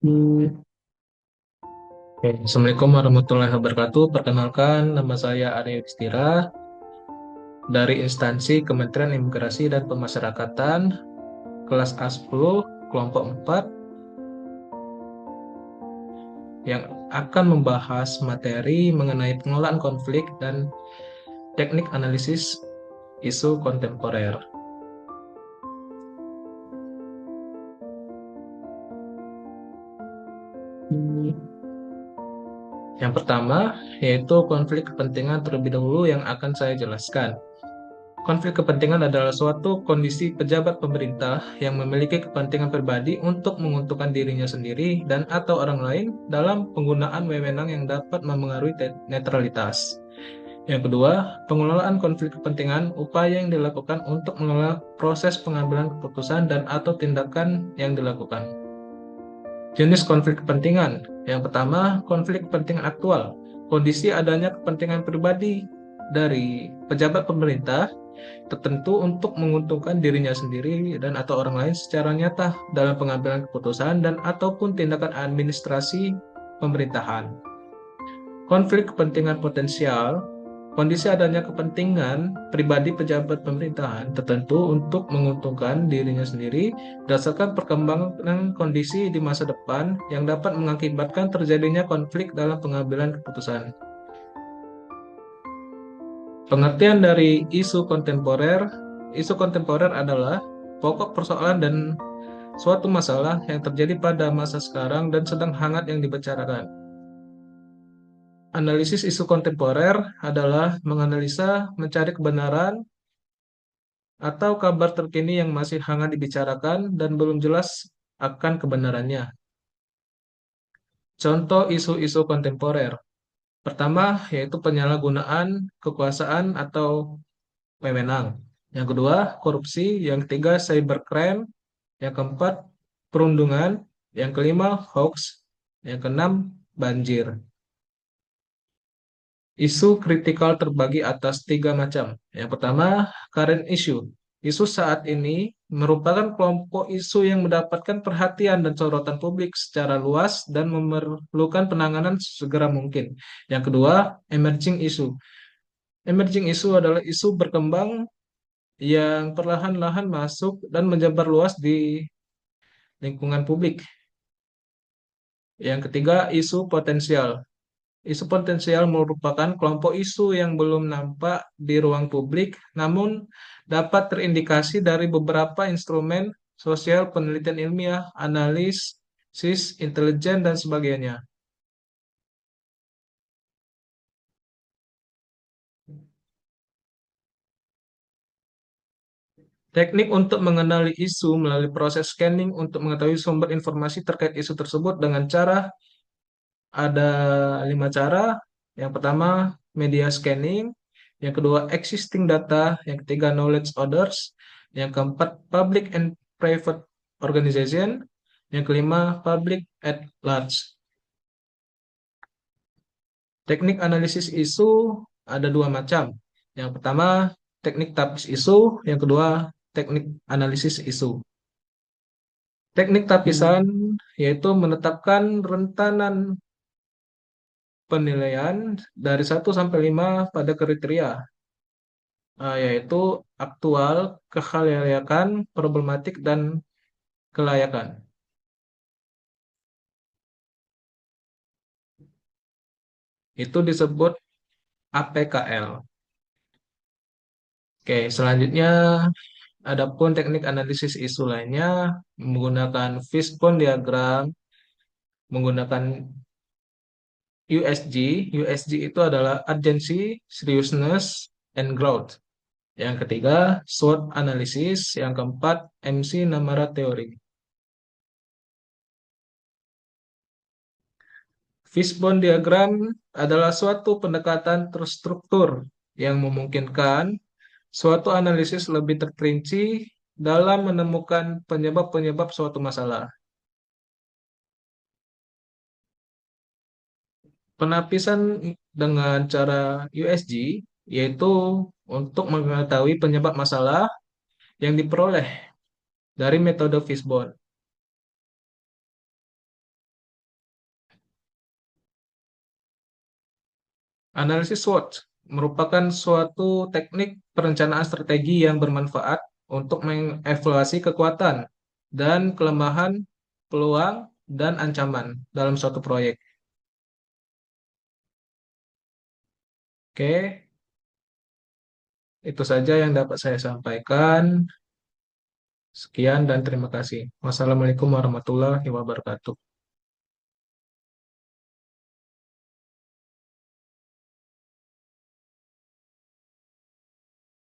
Hmm, Oke, Assalamualaikum warahmatullahi wabarakatuh. Perkenalkan, nama saya Arya Yudhistira dari instansi Kementerian Imigrasi dan Pemasyarakatan, kelas A10, kelompok 4, yang akan membahas materi mengenai pengelolaan konflik dan teknik analisis isu kontemporer. Hmm, Yang pertama, yaitu konflik kepentingan terlebih dahulu yang akan saya jelaskan. Konflik kepentingan adalah suatu kondisi pejabat pemerintah yang memiliki kepentingan pribadi untuk menguntungkan dirinya sendiri dan atau orang lain dalam penggunaan wewenang yang dapat memengaruhi netralitas. Yang kedua, pengelolaan konflik kepentingan, upaya yang dilakukan untuk mengelola proses pengambilan keputusan dan atau tindakan yang dilakukan. Jenis konflik kepentingan. Yang pertama, konflik kepentingan aktual. Kondisi adanya kepentingan pribadi dari pejabat pemerintah tertentu untuk menguntungkan dirinya sendiri dan atau orang lain secara nyata dalam pengambilan keputusan dan ataupun tindakan administrasi pemerintahan. Konflik kepentingan potensial, kondisi adanya kepentingan pribadi pejabat pemerintahan tertentu untuk menguntungkan dirinya sendiri berdasarkan perkembangan kondisi di masa depan yang dapat mengakibatkan terjadinya konflik dalam pengambilan keputusan. Pengertian dari isu kontemporer adalah pokok persoalan dan suatu masalah yang terjadi pada masa sekarang dan sedang hangat yang dibicarakan. Analisis isu kontemporer adalah menganalisa, mencari kebenaran, atau kabar terkini yang masih hangat dibicarakan dan belum jelas akan kebenarannya. Contoh isu-isu kontemporer. Pertama, yaitu penyalahgunaan kekuasaan atau wewenang. Yang kedua, korupsi. Yang ketiga, cybercrime. Yang keempat, perundungan. Yang kelima, hoax. Yang keenam, banjir. Isu kritikal terbagi atas tiga macam. Yang pertama, current issue. Isu saat ini merupakan kelompok isu yang mendapatkan perhatian dan sorotan publik secara luas dan memerlukan penanganan segera mungkin. Yang kedua, emerging issue. Emerging issue adalah isu berkembang yang perlahan-lahan masuk dan menjabar luas di lingkungan publik. Yang ketiga, isu potensial. Isu potensial merupakan kelompok isu yang belum nampak di ruang publik, namun dapat terindikasi dari beberapa instrumen sosial, penelitian ilmiah, analisis, intelijen, dan sebagainya. Teknik untuk mengenali isu melalui proses scanning untuk mengetahui sumber informasi terkait isu tersebut dengan cara ada 5 cara. Yang pertama, media scanning. Yang kedua, existing data. Yang ketiga, knowledge orders. Yang keempat, public and private organization. Yang kelima, public at large. Teknik analisis isu ada 2 macam. Yang pertama, teknik tapis isu. Yang kedua, teknik analisis isu. Teknik tapisan yaitu menetapkan rentanan penilaian dari 1 sampai 5 pada kriteria, yaitu aktual, kelayakan, problematik, dan kelayakan. Itu disebut APKL. Oke, selanjutnya adapun teknik analisis isu lainnya menggunakan fishbone diagram, menggunakan USG. USG itu adalah urgency, seriousness, and growth. Yang ketiga, SWOT analysis. Yang keempat, MC Namara Theory. Fishbone diagram adalah suatu pendekatan terstruktur yang memungkinkan suatu analisis lebih terperinci dalam menemukan penyebab-penyebab suatu masalah. Penapisan dengan cara USG yaitu untuk mengetahui penyebab masalah yang diperoleh dari metode Fishbone. Analisis SWOT merupakan suatu teknik perencanaan strategi yang bermanfaat untuk mengevaluasi kekuatan dan kelemahan, peluang, dan ancaman dalam suatu proyek. Oke, itu saja yang dapat saya sampaikan. Sekian dan terima kasih. Wassalamualaikum warahmatullahi wabarakatuh.